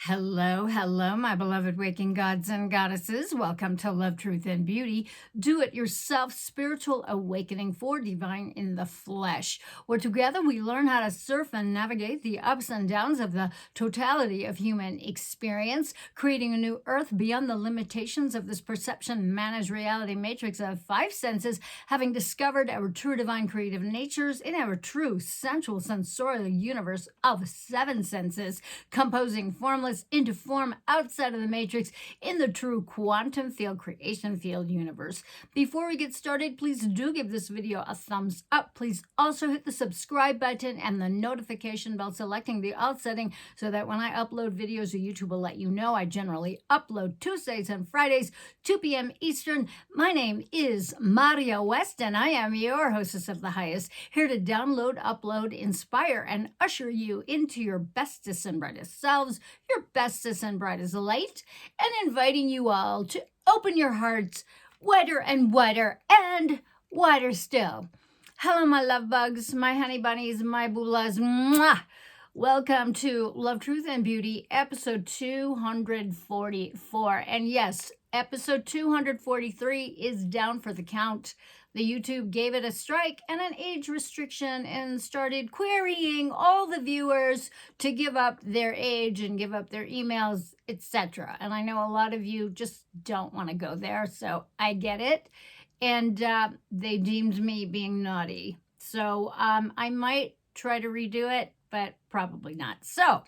Hello, hello, my beloved waking gods and goddesses. Welcome to Love, Truth, and Beauty. Do it yourself, spiritual awakening for divine in the flesh, where together we learn how to surf and navigate the ups and downs of the totality of human experience, creating a new earth beyond the limitations of this perception managed reality matrix of five senses, having discovered our true divine creative natures in our true sensual sensorial universe of seven senses, composing formless into form outside of the matrix in the true quantum field creation field universe. Before we get started, please do give this video a thumbs up. Please also hit the subscribe button and the notification bell, selecting the all setting so that when I upload videos, YouTube will let you know. I generally upload Tuesdays and Fridays, 2 p.m. Eastern. My name is Maria West, and I am your hostess of the highest, here to download, upload, inspire, and usher you into your bestest and brightest selves, your bestest and brightest light, and inviting you all to open your hearts wider and wider and wider still. Hello, my love bugs, my honey bunnies, my boolas. Mwah! Welcome to Love, Truth, and Beauty, episode 244. And yes, episode 243 is down for the count. The YouTube gave it a strike and an age restriction and started querying all the viewers to give up their age and give up their emails, etc. And I know a lot of you just don't want to go there, so I get it. And they deemed me being naughty. So I might try to redo it, but probably not. So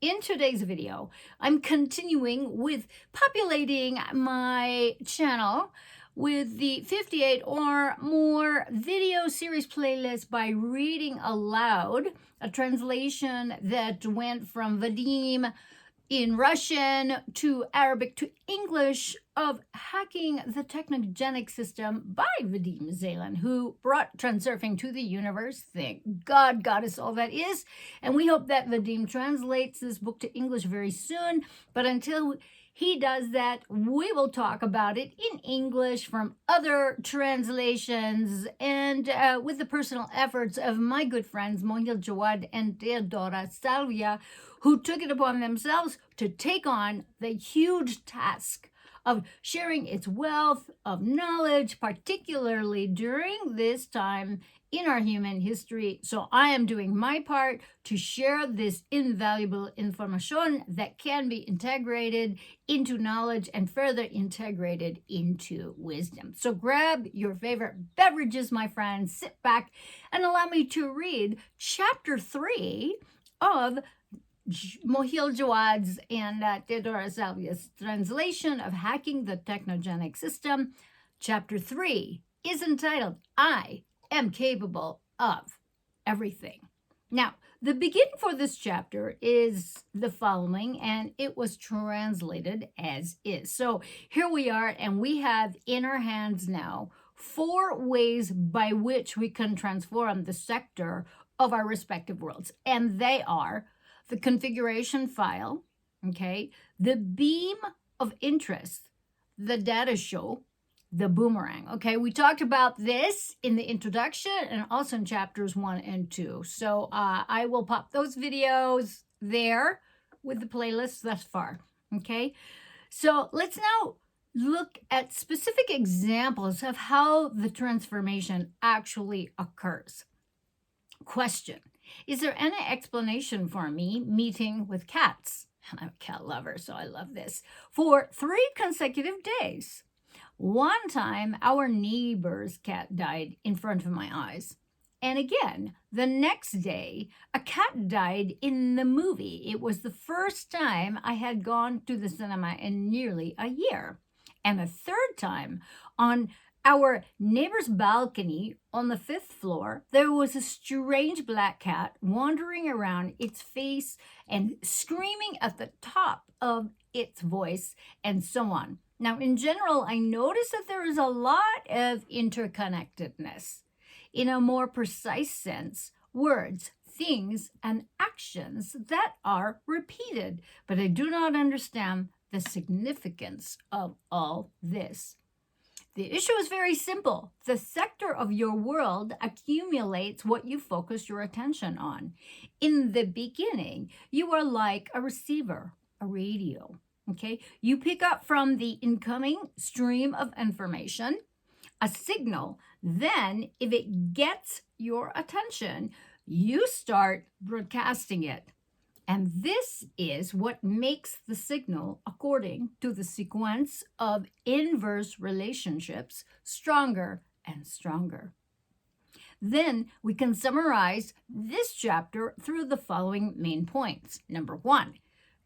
in today's video, I'm continuing with populating my channel with the 58 or more video series playlist by reading aloud a translation that went from Vadim in Russian to Arabic to English of Hacking the Technogenic System by Vadim Zelen, who brought transurfing to the universe. Thank God, goddess, all that is. And we hope that Vadim translates this book to English very soon. But until he does that, we will talk about it in English from other translations and with the personal efforts of my good friends Moheel, Jawad, and Teodora, Salvia, who took it upon themselves to take on the huge task of sharing its wealth of knowledge, particularly during this time in our human history. So I am doing my part to share this invaluable information that can be integrated into knowledge and further integrated into wisdom. So grab your favorite beverages, my friends, sit back and allow me to read chapter 3 of Moheel, Jawad's and Teodora Salvia's translation of Hacking the Technogenic System. Chapter 3 is entitled, I am capable of everything. Now, the beginning for this chapter is the following, and it was translated as is. So here we are, and we have in our hands now 4 ways by which we can transform the sector of our respective worlds. And they are the configuration file, okay, the beam of interest, the data show, the boomerang. Okay, we talked about this in the introduction and also in chapters 1 and 2. So I will pop those videos there with the playlist thus far. Okay, so let's now look at specific examples of how the transformation actually occurs. Question: is there any explanation for me meeting with cats? I'm a cat lover, so I love this. For 3 consecutive days. One time, our neighbor's cat died in front of my eyes. And again, the next day, a cat died in the movie. It was the first time I had gone to the cinema in nearly a year. And the third time, on our neighbor's balcony on the 5th floor, there was a strange black cat wandering around its face and screaming at the top of its voice, and so on. Now, in general, I notice that there is a lot of interconnectedness. In a more precise sense, words, things, and actions that are repeated, but I do not understand the significance of all this. The issue is very simple. The sector of your world accumulates what you focus your attention on. In the beginning, you are like a receiver a radio. Okay, you pick up from the incoming stream of information a signal. Then, if it gets your attention, you start broadcasting it. And this is what makes the signal, according to the sequence of inverse relationships, stronger and stronger. Then we can summarize this chapter through the following main points. Number 1,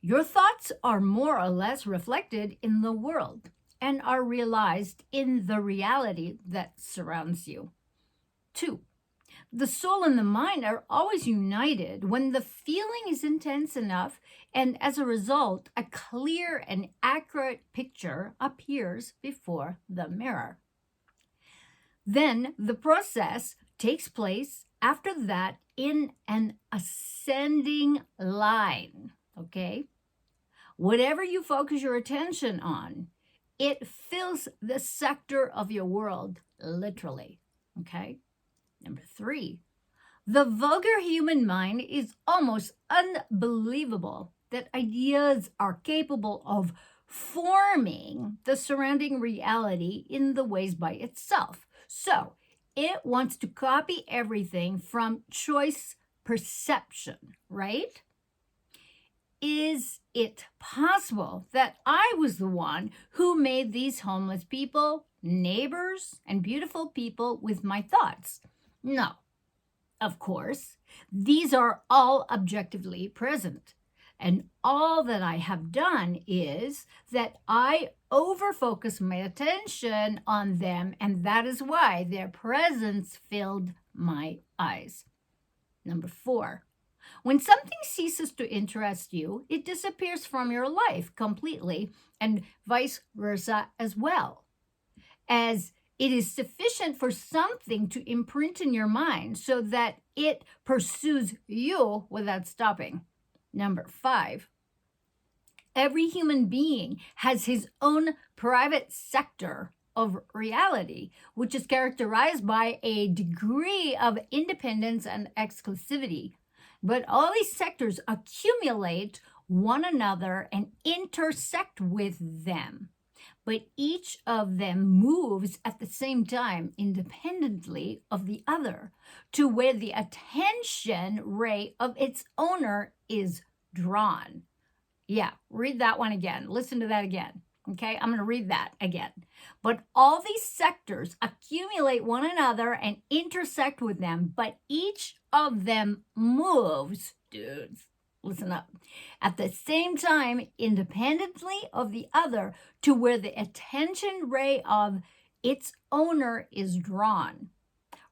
your thoughts are more or less reflected in the world and are realized in the reality that surrounds you. 2, the soul and the mind are always united when the feeling is intense enough, and as a result, a clear and accurate picture appears before the mirror. Then the process takes place after that in an ascending line, okay? Whatever you focus your attention on, it fills the sector of your world, literally, okay? Number 3, the vulgar human mind is almost unbelievable that ideas are capable of forming the surrounding reality in the ways by itself. So it wants to copy everything from choice perception, right? Is it possible that I was the one who made these homeless people, neighbors, and beautiful people with my thoughts? No, of course. These are all objectively present. And all that I have done is that I overfocus my attention on them, and that is why their presence filled my eyes. Number 4, when something ceases to interest you, it disappears from your life completely, and vice versa as well. As it is sufficient for something to imprint in your mind so that it pursues you without stopping. Number 5, every human being has his own private sector of reality, which is characterized by a degree of independence and exclusivity. But all these sectors accumulate one another and intersect with them. But each of them moves at the same time independently of the other to where the attention ray of its owner is drawn. Yeah, read that one again. Listen to that again. Okay, I'm going to read that again. But all these sectors accumulate one another and intersect with them, but each of them moves, dudes. Listen up. At the same time, independently of the other, to where the attention ray of its owner is drawn.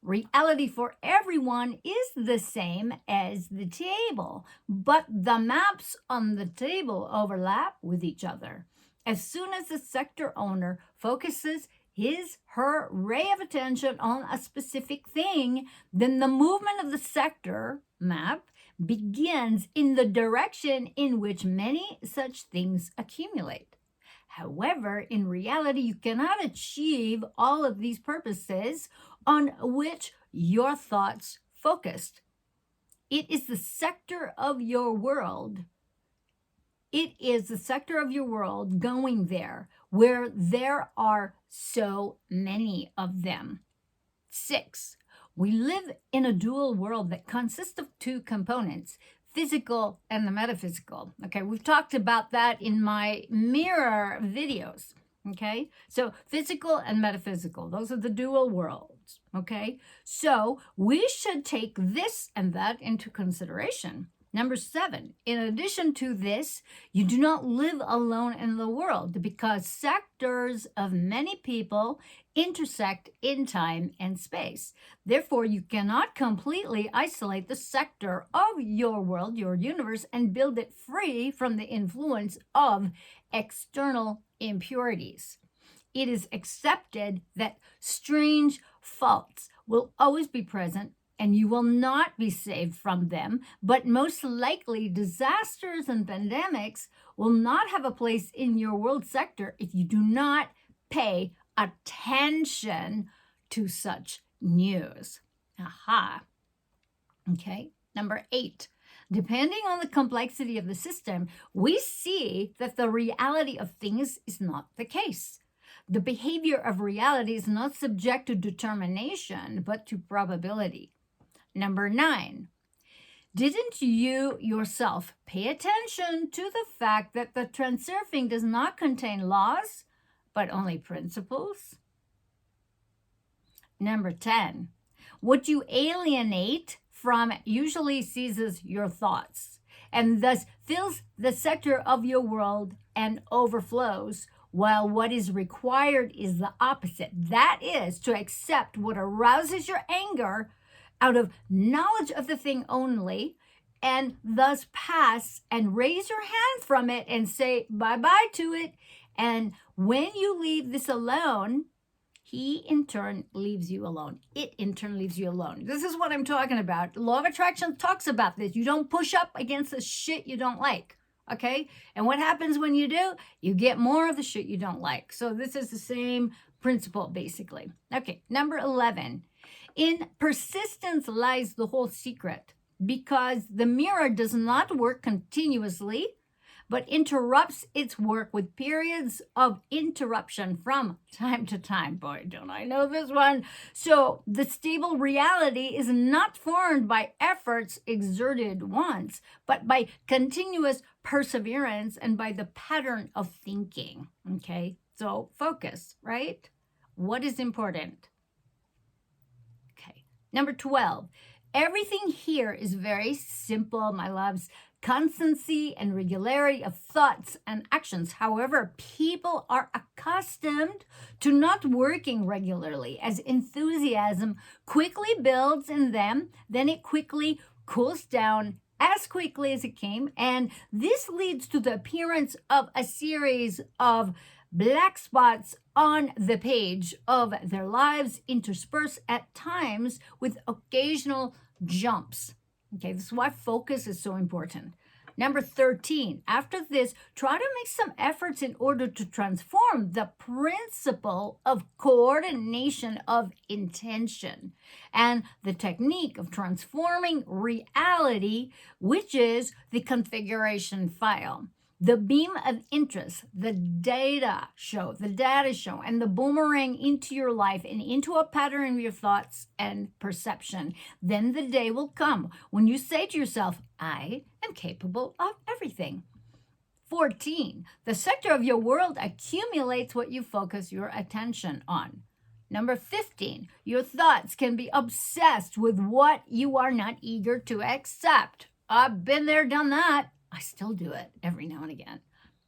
Reality for everyone is the same as the table, but the maps on the table overlap with each other. As soon as the sector owner focuses her ray of attention on a specific thing, then the movement of the sector map begins in the direction in which many such things accumulate. However, in reality, you cannot achieve all of these purposes on which your thoughts focused. It is the sector of your world. It is the sector of your world going there where there are so many of them. 6, we live in a dual world that consists of 2 components, physical and the metaphysical. Okay, we've talked about that in my mirror videos. Okay, so physical and metaphysical, those are the dual worlds. Okay, so we should take this and that into consideration. Number 7, in addition to this, you do not live alone in the world because sectors of many people intersect in time and space. Therefore, you cannot completely isolate the sector of your world, your universe, and build it free from the influence of external impurities. It is accepted that strange faults will always be present and you will not be saved from them, but most likely disasters and pandemics will not have a place in your world sector if you do not pay attention to such news. Aha. Okay. Number 8, Depending on the complexity of the system, we see that the reality of things is not the case. The behavior of reality is not subject to determination, but to probability. Number 9, didn't you yourself pay attention to the fact that the transurfing does not contain laws, but only principles? Number 10, what you alienate from usually seizes your thoughts and thus fills the sector of your world and overflows, while what is required is the opposite. That is to accept what arouses your anger out of knowledge of the thing only, and thus pass and raise your hand from it and say bye-bye to it. And when you leave this alone, he in turn leaves you alone. It in turn leaves you alone. This is what I'm talking about. Law of attraction talks about this. You don't push up against the shit you don't like. Okay? And what happens when you do? You get more of the shit you don't like. So this is the same principle, basically. Okay, number 11. In persistence lies the whole secret, because the mirror does not work continuously, but interrupts its work with periods of interruption from time to time. Boy, don't I know this one. So the stable reality is not formed by efforts exerted once, but by continuous perseverance and by the pattern of thinking. Okay, so focus, right? What is important? Okay, number 12. Everything here is very simple, my loves. Constancy and regularity of thoughts and actions. However, people are accustomed to not working regularly, as enthusiasm quickly builds in them, then it quickly cools down as quickly as it came, and this leads to the appearance of a series of black spots on the page of their lives, interspersed at times with occasional jumps. Okay, this is why focus is so important. Number 13, after this, try to make some efforts in order to transform the principle of coordination of intention and the technique of transforming reality, which is the configuration file. The beam of interest, the data show, and the boomerang into your life and into a pattern of your thoughts and perception. Then the day will come when you say to yourself, I am capable of everything. 14, the sector of your world accumulates what you focus your attention on. Number 15, your thoughts can be obsessed with what you are not eager to accept. I've been there, done that. I still do it every now and again.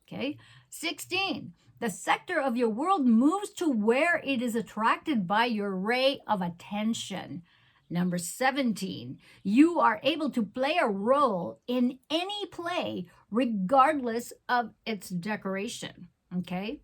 Okay. 16, the sector of your world moves to where it is attracted by your ray of attention. Number 17, you are able to play a role in any play regardless of its decoration. Okay.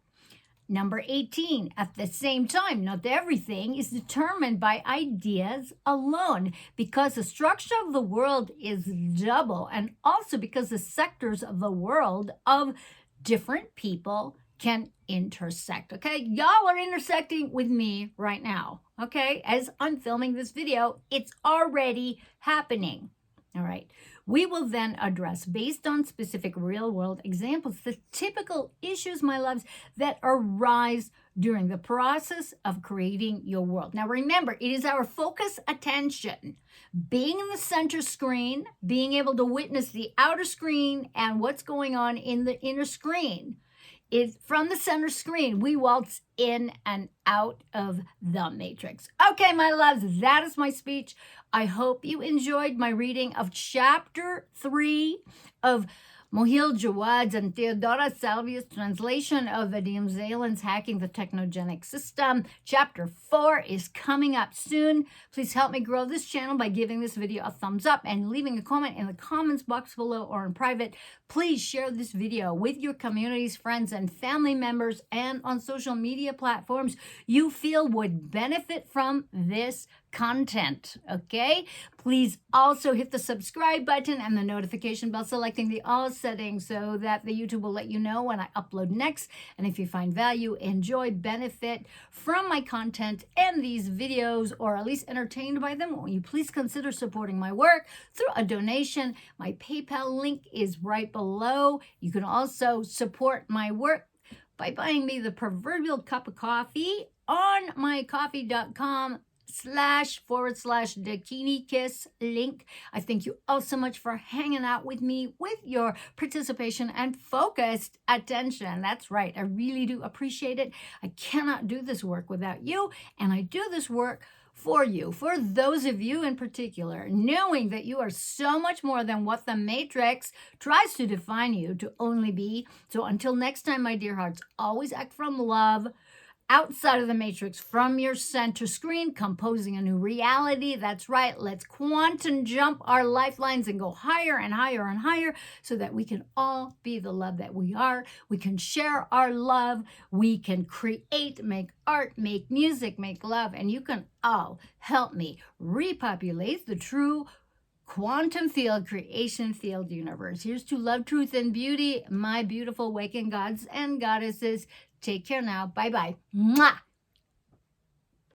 Number 18, at the same time, not everything is determined by ideas alone, because the structure of the world is double, and also because the sectors of the world of different people can intersect. Okay, y'all are intersecting with me right now. Okay, as I'm filming this video, it's already happening. All right. We will then address, based on specific real-world examples, the typical issues, my loves, that arise during the process of creating your world. Now, remember, it is our focus attention, being in the center screen, being able to witness the outer screen and what's going on in the inner screen. Is from the center screen, we waltz in and out of the matrix. Okay, my loves, that is my speech. I hope you enjoyed my reading of Chapter 3 of Moheel, Jawad's, and Teodora Salvia's translation of Vadim Zaylin's Hacking the Technogenic System. Chapter 4 is coming up soon. Please help me grow this channel by giving this video a thumbs up and leaving a comment in the comments box below or in private. Please share this video with your communities, friends, and family members, and on social media platforms you feel would benefit from this content, okay? Please also hit the subscribe button and the notification bell, selecting the all settings so that the YouTube will let you know when I upload next. And if you find value, enjoy, benefit from my content and these videos, or at least entertained by them, will you please consider supporting my work through a donation? My PayPal link is right below. You can also support my work by buying me the proverbial cup of coffee on my coffee.com//Dakini Kiss link. I thank you all so much for hanging out with me, with your participation and focused attention. That's right. I really do appreciate it. I cannot do this work without you, and I do this work for you, for those of you in particular, knowing that you are so much more than what the Matrix tries to define you to only be. So until next time, my dear hearts, always act from love, outside of the Matrix, from your center screen, composing a new reality. That's right. Let's quantum jump our lifelines and go higher and higher and higher so that we can all be the love that we are. We can share our love. We can create, make art, make music, make love, and you can all help me repopulate the true quantum field, creation field universe. Here's to love, truth, and beauty, my beautiful waking gods and goddesses. Take care now. Bye-bye. Mwah.